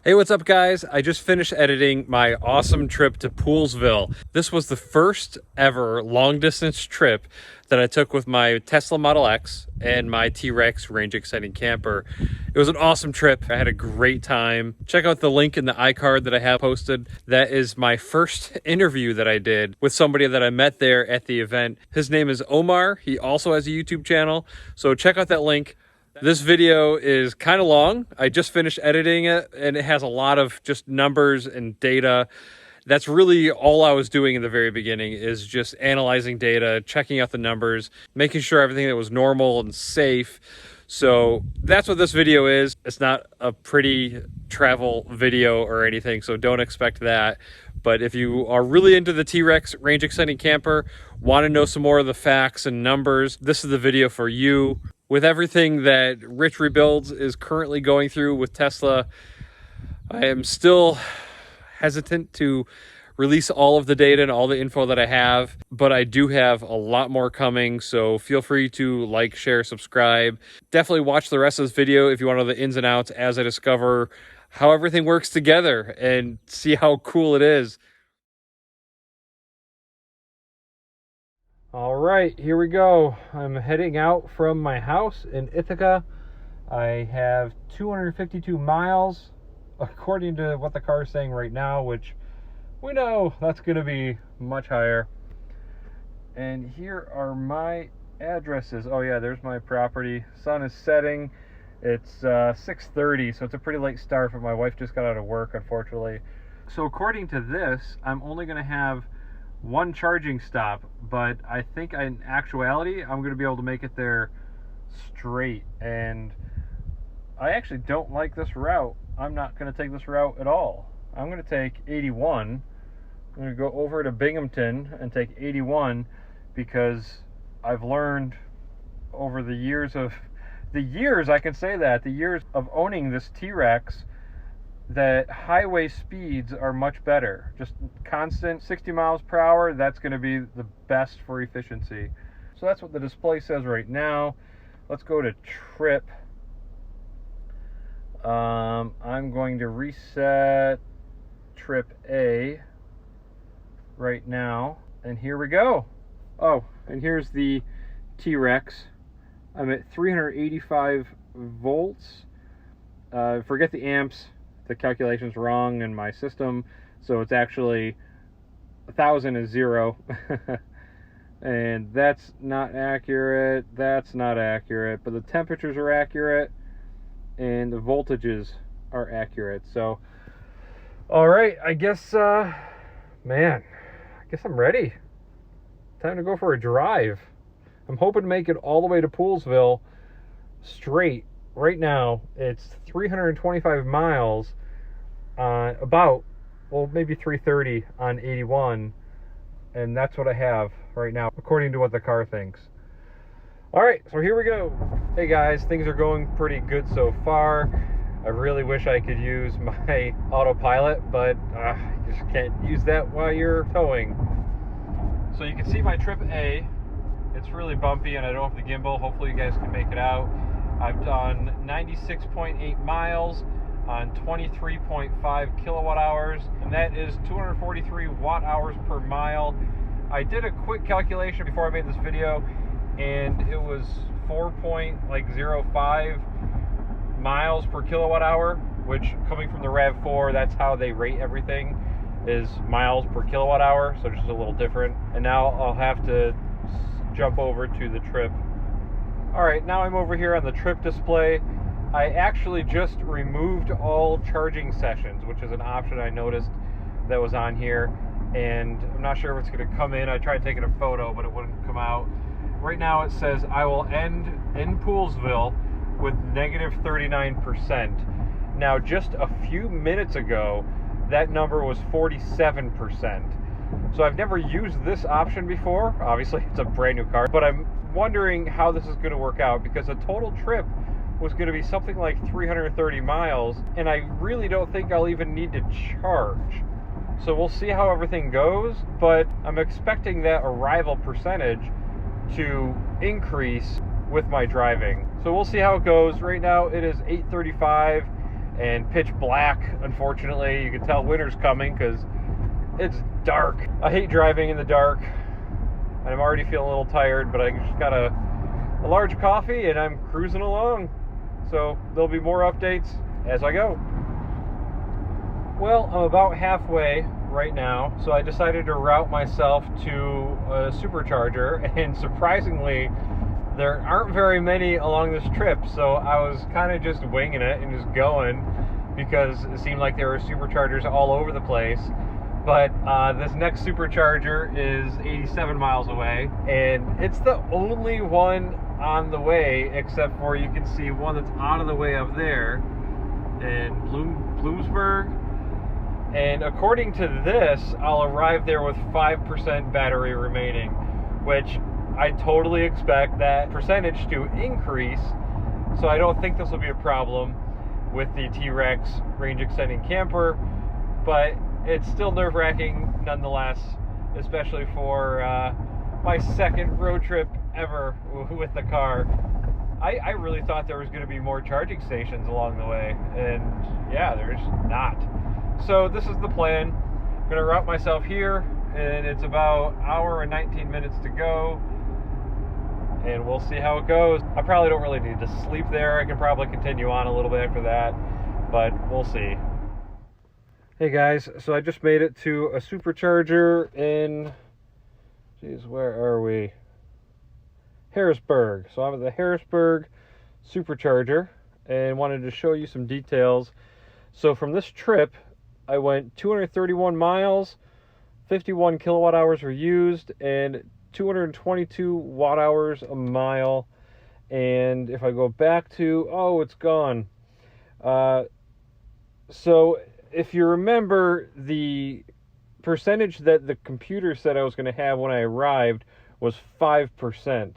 Hey, what's up guys? I just finished editing my awesome trip to Poolsville. This was the first ever long distance trip that I took with my Tesla Model X and my T-Rex range extending camper. It was an awesome trip. I had a great time. Check out the link in the iCard that I have posted. That is my first interview that I did with somebody that I met there at the event. His name is Omar. He also has a YouTube channel. So check out that link. This video is kind of long. I just finished editing it and it has a lot of just numbers and data. That's really all I was doing in the very beginning, is just analyzing data, checking out the numbers, making sure everything that was normal and safe. So that's what this video is. It's not a pretty travel video or anything, so don't expect that. But if you are really into the T-Rex range extending camper, want to know some more of the facts and numbers, this is the video for you. With everything that Rich Rebuilds is currently going through with Tesla, I am still hesitant to release all of the data and all the info that I have, but I do have a lot more coming, so feel free to like, share, subscribe. Definitely watch the rest of this video if you want to know the ins and outs as I discover how everything works together and see how cool it is. All right, here we go. I'm heading out from my house in Ithaca. I have 252 miles, according to what the car is saying right now, which we know that's going to be much higher. And here are my addresses. Oh yeah, there's my property. Sun is setting. It's 6:30, so it's a pretty late start, but my wife just got out of work, unfortunately. So according to this, I'm only going to have one charging stop, but I think in actuality I'm going to be able to make it there straight, and I actually don't like this route. I'm not going to take this route at all. I'm going to take 81. I'm going to go over to Binghamton and take 81 because I've learned over the years of I can say that, the years of owning this T-Rex, that highway speeds are much better. Just constant 60 miles per hour, that's going to be the best for efficiency. So that's what the display says right now. Let's go to trip. I'm going to reset trip A right now, and here we go. Oh, and here's the T-Rex. I'm at 385 volts. Forget the amps. The calculation's wrong in my system, so it's actually 1,000 is 0. And that's not accurate, that's not accurate, but the temperatures are accurate and the voltages are accurate. So all right, I guess man, I guess I'm ready. Time to go for a drive. I'm hoping to make it all the way to Poolsville straight. Right now, it's 325 miles on about, well, maybe 330 on 81, and that's what I have right now, according to what the car thinks. All right, so here we go. Hey guys, things are going pretty good so far. I really wish I could use my autopilot, but you just can't use that while you're towing. So you can see my trip A. It's really bumpy, and I don't have the gimbal. Hopefully you guys can make it out. I've done 96.8 miles on 23.5 kilowatt hours, and that is 243 watt hours per mile. I did a quick calculation before I made this video, and it was 4.05 miles per kilowatt hour, which, coming from the RAV4, that's how they rate everything, is miles per kilowatt hour, so just a little different. And now I'll have to jump over to the trip. All right, now I'm over here on the trip display. I actually just removed all charging sessions, which is an option I noticed that was on here, and I'm not sure if it's going to come in. I tried taking a photo, but it wouldn't come out. Right now it says I will end in Poolsville with negative 39%. Now, just a few minutes ago, that number was 47%. So I've never used this option before. Obviously, it's a brand new car, but I'm wondering how this is going to work out, because the total trip was going to be something like 330 miles, and I really don't think I'll even need to charge. So we'll see how everything goes, but I'm expecting that arrival percentage to increase with my driving. So we'll see how it goes. Right now it is 8:35, and pitch black. Unfortunately, you can tell winter's coming because it's dark. I hate driving in the dark, and I'm already feeling a little tired, but I just got a large coffee and I'm cruising along. So there'll be more updates as I go. Well, I'm about halfway right now, so I decided to route myself to a supercharger, and surprisingly, there aren't very many along this trip, so I was kind of just winging it and just going because it seemed like there were superchargers all over the place. But this next supercharger is 87 miles away, and it's the only one on the way, except for you can see one that's out of the way up there in Poolsville. And according to this, I'll arrive there with 5% battery remaining, which I totally expect that percentage to increase, so I don't think this will be a problem with the T-Rex range extending camper, but it's still nerve-wracking nonetheless, especially for my second road trip ever with the car. I really thought there was going to be more charging stations along the way, and yeah, there's not. So this is the plan. I'm going to route myself here, and it's about an hour and 19 minutes to go, and we'll see how it goes. I probably don't really need to sleep there. I can probably continue on a little bit after that, but we'll see. Hey guys, so I just made it to a supercharger in, geez, where are we? Harrisburg. So I'm at the Harrisburg supercharger and wanted to show you some details. So from this trip, I went 231 miles, 51 kilowatt hours were used, and 222 watt hours a mile. And if I go back to, oh, it's gone. So if you remember, the percentage that the computer said I was going to have when I arrived was 5%.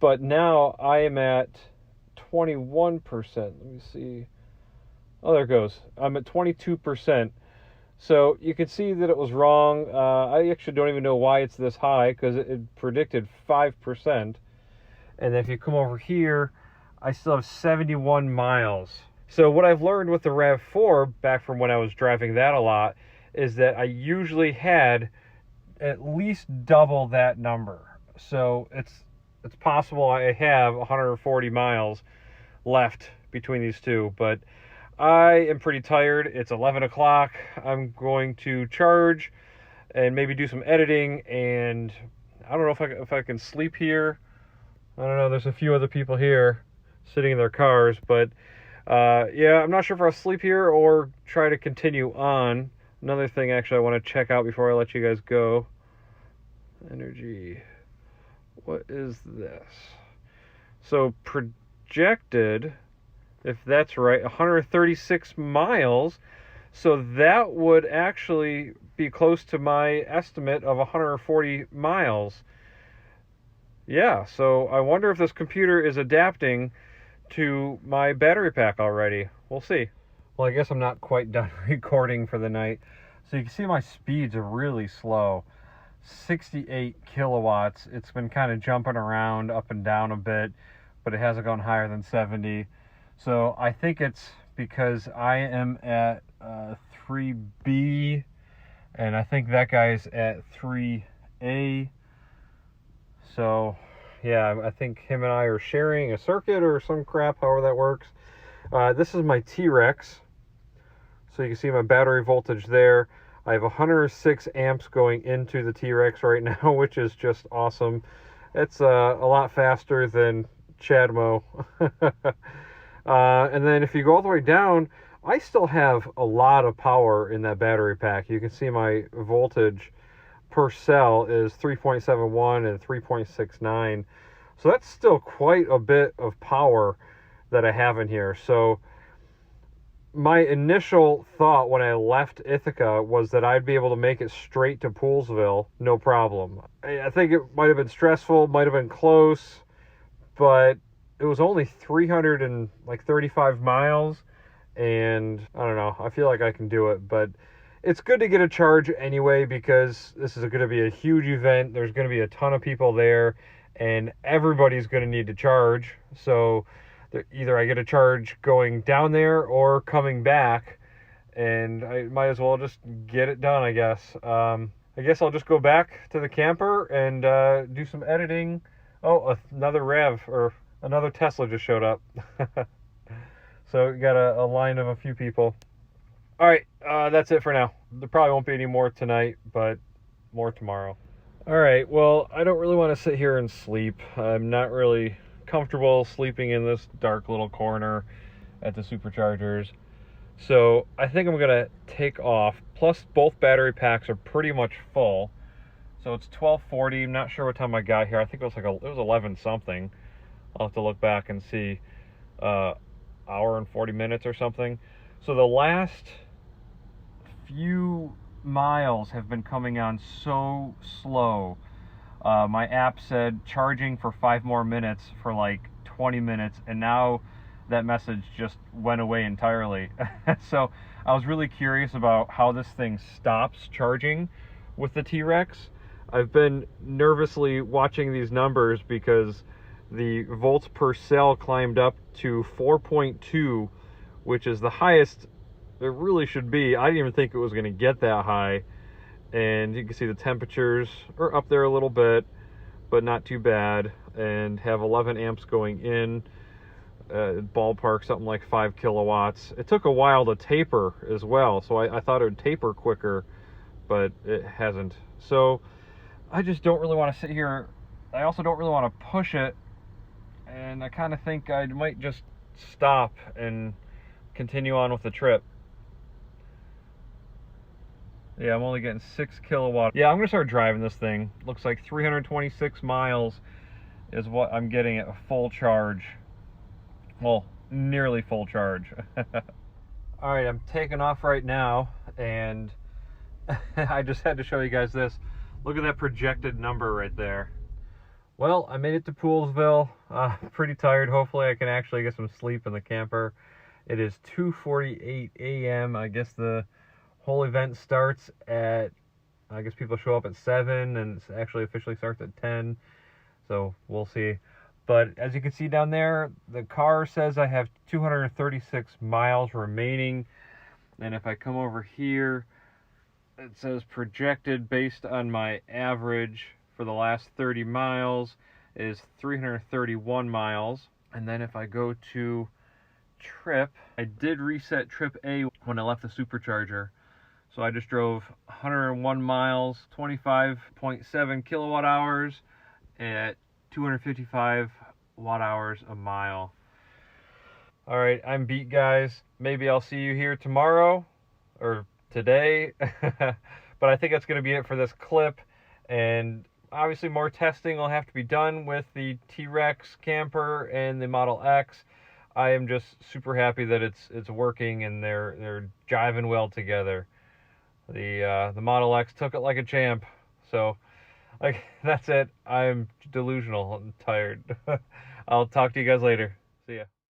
But now I am at 21%. Let me see. Oh, there it goes. I'm at 22%. So you can see that it was wrong. I actually don't even know why it's this high, because it predicted 5%. And then if you come over here, I still have 71 miles. So what I've learned with the RAV4, back from when I was driving that a lot, is that I usually had at least double that number. So it's possible I have 140 miles left between these two, but I am pretty tired. It's 11 o'clock. I'm going to charge and maybe do some editing, and I don't know if I can sleep here. I don't know. There's a few other people here sitting in their cars, but yeah, I'm not sure if I'll sleep here or try to continue on. Another thing actually I want to check out before I let you guys go. Energy. What is this? So projected, if that's right, 136 miles. So that would actually be close to my estimate of 140 miles. Yeah, so I wonder if this computer is adapting to my battery pack already. We'll see. Well, I guess I'm not quite done recording for the night. So you can see my speeds are really slow. 68 kilowatts. It's been kind of jumping around up and down a bit, but it hasn't gone higher than 70. So I think it's because I am at 3B, and I think that guy's at 3A. So yeah, I think him and I are sharing a circuit or some crap, however that works. This is my T-Rex. So you can see my battery voltage there. I have 106 amps going into the T-Rex right now, which is just awesome. It's a lot faster than Chadmo. And then if you go all the way down, I still have a lot of power in that battery pack. You can see my voltage per cell is 3.71 and 3.69. So that's still quite a bit of power that I have in here. So my initial thought when I left Ithaca was that I'd be able to make it straight to Poolsville, no problem. I think it might have been stressful, might have been close, but it was only 335 miles, and I don't know, I feel like I can do it, but it's good to get a charge anyway, because this is going to be a huge event. There's going to be a ton of people there, and everybody's going to need to charge, so either I get a charge going down there or coming back, and I might as well just get it done, I guess. I guess I'll just go back to the camper and do some editing. Oh, another Rev, or another Tesla just showed up. So we got a line of a few people. All right, that's it for now. There probably won't be any more tonight, but more tomorrow. All right, well, I don't really want to sit here and sleep. I'm not really comfortable sleeping in this dark little corner at the superchargers. So I think I'm gonna take off. Plus, both battery packs are pretty much full. So it's 12:40. I'm not sure what time I got here. I think it was it was 11 something. I'll have to look back and see. Hour and 40 minutes or something. So the last few miles have been coming on so slow. My app said charging for 5 more minutes for like 20 minutes, and now that message just went away entirely. So I was really curious about how this thing stops charging with the T-Rex. I've been nervously watching these numbers because the volts per cell climbed up to 4.2, which is the highest it really should be. I didn't even think it was going to get that high. And you can see the temperatures are up there a little bit, but not too bad, and have 11 amps going in. Ballpark something like 5 kilowatts. It took a while to taper as well, so I thought it would taper quicker, but it hasn't. So I just don't really want to sit here. I also don't really want to push it, and I kind of think I might just stop and continue on with the trip. Yeah, I'm only getting 6 kilowatts. Yeah, I'm gonna start driving this thing. Looks like 326 miles is what I'm getting at a full charge. Well, nearly full charge. All right, I'm taking off right now, and I just had to show you guys this. Look at that projected number right there. Well, I made it to Poolsville. Pretty tired. Hopefully I can actually get some sleep in the camper. It is 2:48 a.m. I guess the whole event starts at, I guess people show up at 7, and it actually officially starts at 10. So we'll see. But as you can see down there, the car says I have 236 miles remaining. And if I come over here, it says projected based on my average for the last 30 miles is 331 miles. And then if I go to trip, I did reset trip A when I left the supercharger. So I just drove 101 miles, 25.7 kilowatt hours at 255 watt hours a mile. All right, I'm beat, guys. Maybe I'll see you here tomorrow or today. But I think that's going to be it for this clip. And obviously more testing will have to be done with the T-Rex camper and the Model X. I am just super happy that it's working and they're jiving well together. The Model X took it like a champ. So, like, that's it. I'm delusional. I'm tired. I'll talk to you guys later. See ya.